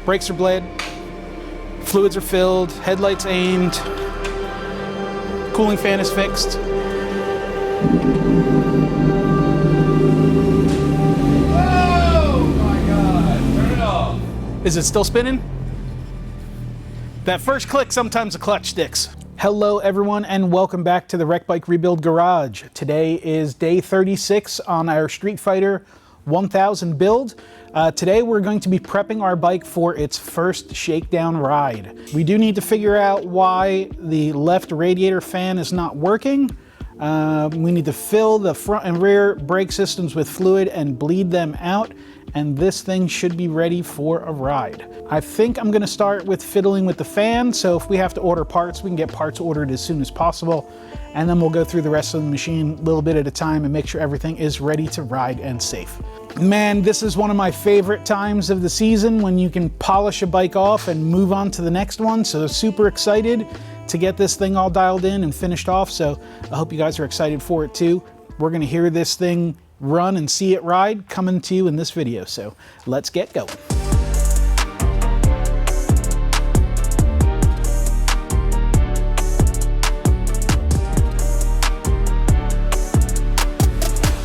brakes are bled, fluids are filled, headlights aimed, cooling fan is fixed. Oh my God, turn it off. Is it still spinning? That first click, sometimes the clutch sticks. Hello everyone and welcome back to the Wreck Bike Rebuild Garage. Today is day 36 on our Street Fighter 1000 build. Today we're going to be prepping our bike for its first shakedown ride. We do need to figure out why the left radiator fan is not working. We need to fill the front and rear brake systems with fluid and bleed them out, and this thing should be ready for a ride. I think I'm gonna start with fiddling with the fan, so if we have to order parts, we can get parts ordered as soon as possible, and then we'll go through the rest of the machine a little bit at a time and make sure everything is ready to ride and safe. Man, this is one of my favorite times of the season when you can polish a bike off and move on to the next one, so super excited to get this thing all dialed in and finished off, so I hope you guys are excited for it too. We're gonna hear this thing run and see it ride coming to you in this video, so let's get going.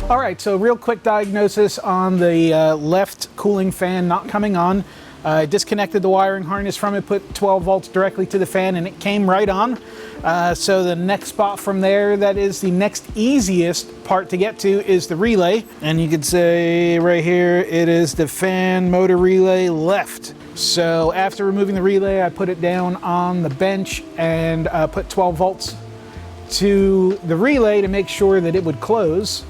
All right, so real quick diagnosis on the left cooling fan not coming on. I disconnected the wiring harness from it, put 12 volts directly to the fan, and it came right on. So the next spot from there, that is the next easiest part to get to, is the relay. And you could say right here, it is the fan motor relay left. So after removing the relay, I put it down on the bench and put 12 volts to the relay to make sure that it would close.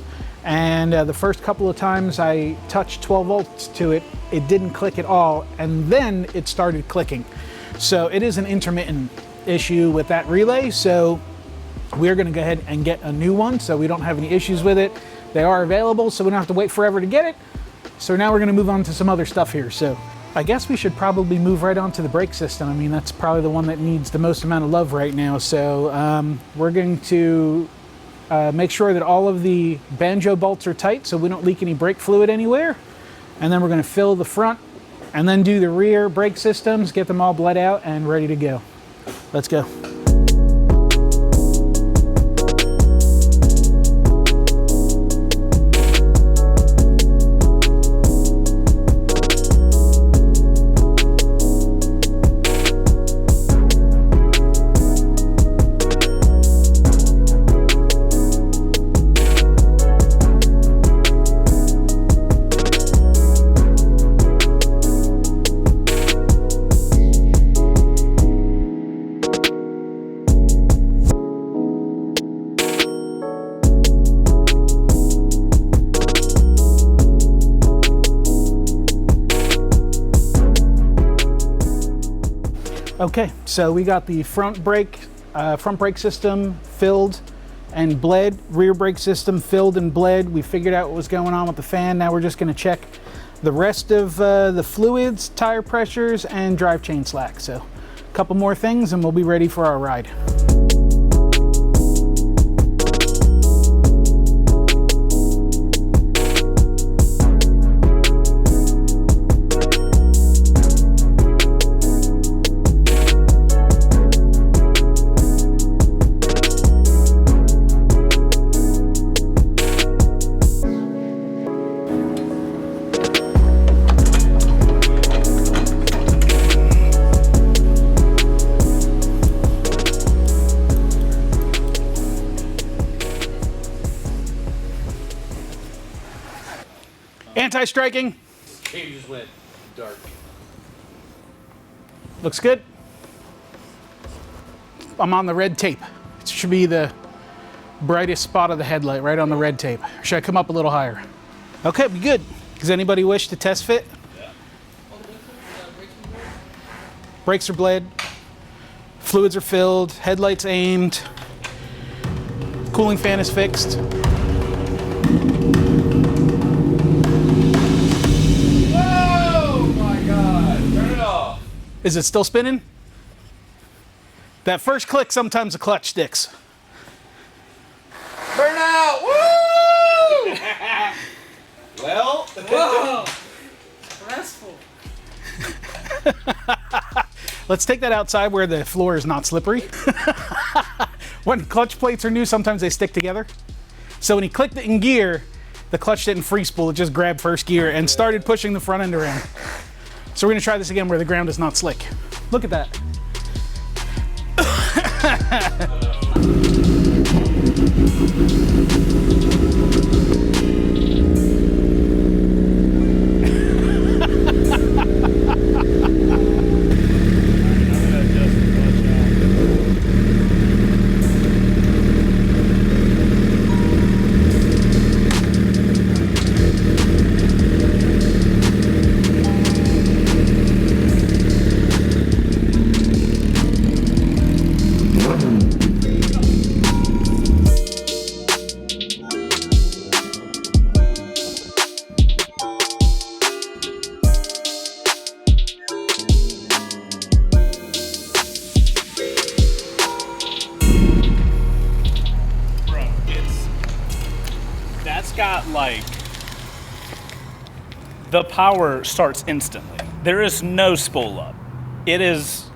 And the first couple of times I touched 12 volts to it, it didn't click at all, and then it started clicking. So it is an intermittent issue with that relay, so we're gonna go ahead and get a new one so we don't have any issues with it. They are available, so we don't have to wait forever to get it. So now we're gonna move on to some other stuff here. So I guess we should probably move right on to the brake system. I mean, that's probably the one that needs the most amount of love right now. So we're going to make sure that all of the banjo bolts are tight so we don't leak any brake fluid anywhere. And then we're gonna fill the front and then do the rear brake systems, get them all bled out and ready to go. Let's go. Okay, so we got the front brake system filled and bled, rear brake system filled and bled. We figured out what was going on with the fan. Now we're just gonna check the rest of the fluids, tire pressures, and drive chain slack. So a couple more things and we'll be ready for our ride. Anti-striking. You just went dark. Looks good. I'm on the red tape. It should be the brightest spot of the headlight, right on the red tape. Should I come up a little higher? Okay, we good. Does anybody wish to test fit? Yeah. Brakes are bled, fluids are filled, headlights aimed, cooling fan is fixed. Is it still spinning? That first click, sometimes the clutch sticks. Burn out! Woo! Well, whoa! Stressful. Let's take that outside where the floor is not slippery. When clutch plates are new, sometimes they stick together. So when he clicked it in gear, the clutch didn't free spool, it just grabbed first gear and started pushing the front end around. So we're gonna try this again where the ground is not slick. Look at that. Got like the power starts instantly. There is no spool up. It is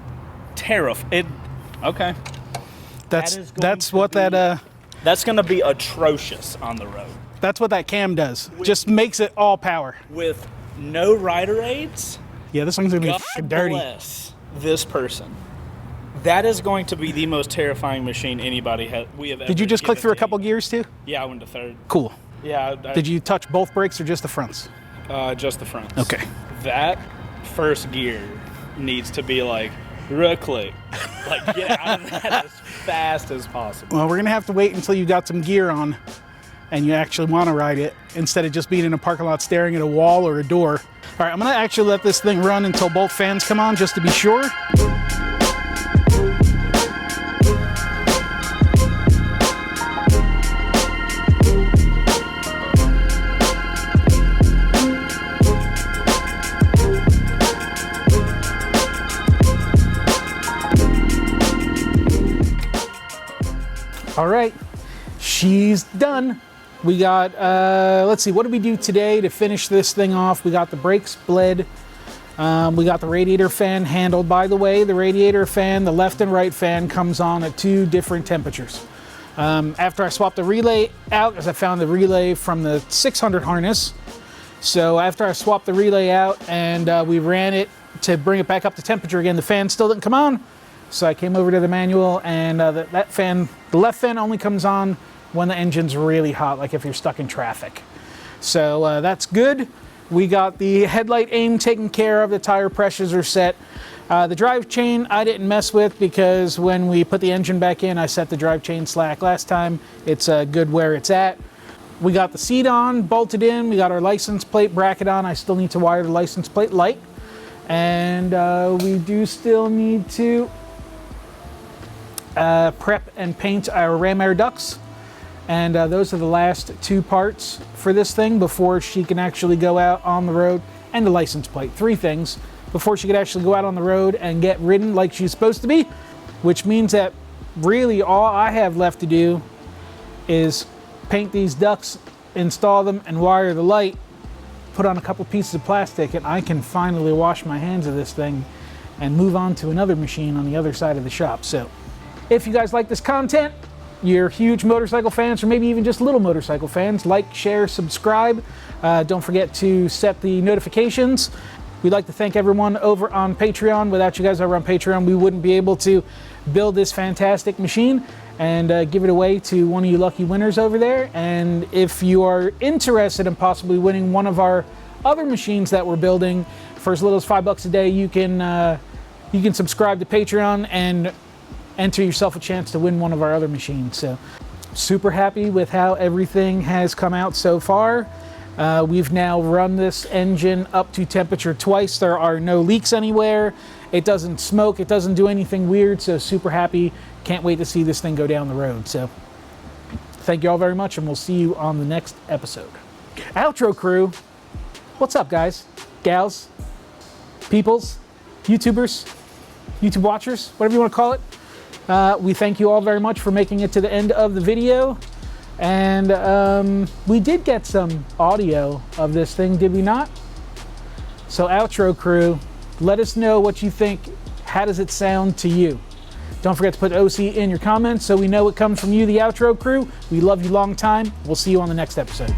terrifying. Okay. That's what that's going to be atrocious on the road. That's what that cam does. Just makes it all power. With no rider aids. Yeah, this one's gonna be God fucking dirty. Bless this person. That is going to be the most terrifying machine we have ever. Did you just click given through a to couple anyone. gears too? Yeah, I went to third. Cool. Yeah. Did you touch both brakes or just the fronts? Just the fronts. Okay. That first gear needs to be like real click. Like get out of that as fast as possible. Well, we're gonna have to wait until you got some gear on and you actually want to ride it instead of just being in a parking lot staring at a wall or a door. All right, I'm gonna actually let this thing run until both fans come on just to be sure. All right, she's done. We got, let's see, what did we do today to finish this thing off? We got the brakes bled. We got the radiator fan handled. By the way, the radiator fan, the left and right fan comes on at 2 different temperatures. After I swapped the relay out, because I found the relay from the 600 harness. So after I swapped the relay out and we ran it to bring it back up to temperature again, the fan still didn't come on. So I came over to the manual and that fan, the left fan only comes on when the engine's really hot, like if you're stuck in traffic. So that's good. We got the headlight aim taken care of, the tire pressures are set. The drive chain I didn't mess with because when we put the engine back in, I set the drive chain slack last time. It's good where it's at. We got the seat on, bolted in. We got our license plate bracket on. I still need to wire the license plate light. And we do still need to prep and paint our ram air ducts. And those are the last 2 parts for this thing before she can actually go out on the road. And the license plate, 3 things before she could actually go out on the road and get ridden like she's supposed to be, which means that really all I have left to do is paint these ducts, install them, and wire the light, put on a couple pieces of plastic, and I can finally wash my hands of this thing and move on to another machine on the other side of the shop. So if you guys like this content, you're huge motorcycle fans, or maybe even just little motorcycle fans, like, share, subscribe. Don't forget to set the notifications. We'd like to thank everyone over on Patreon. Without you guys over on Patreon, we wouldn't be able to build this fantastic machine and give it away to one of you lucky winners over there. And if you are interested in possibly winning one of our other machines that we're building, for as little as $5 a day, you can subscribe to Patreon and enter yourself a chance to win one of our other machines. So super happy with how everything has come out so far. We've now run this engine up to temperature twice. There are no leaks anywhere. It doesn't smoke. It doesn't do anything weird. So super happy. Can't wait to see this thing go down the road. So thank you all very much, and we'll see you on the next episode. Outro crew. What's up, guys, gals, peoples, YouTubers, YouTube watchers, whatever you want to call it. We thank you all very much for making it to the end of the video. And we did get some audio of this thing, did we not? So outro crew, Let us know what you think. How does it sound to you? Don't forget to put OC in your comments so we know it comes from you, the outro crew. We love you long time. We'll see you on the next episode.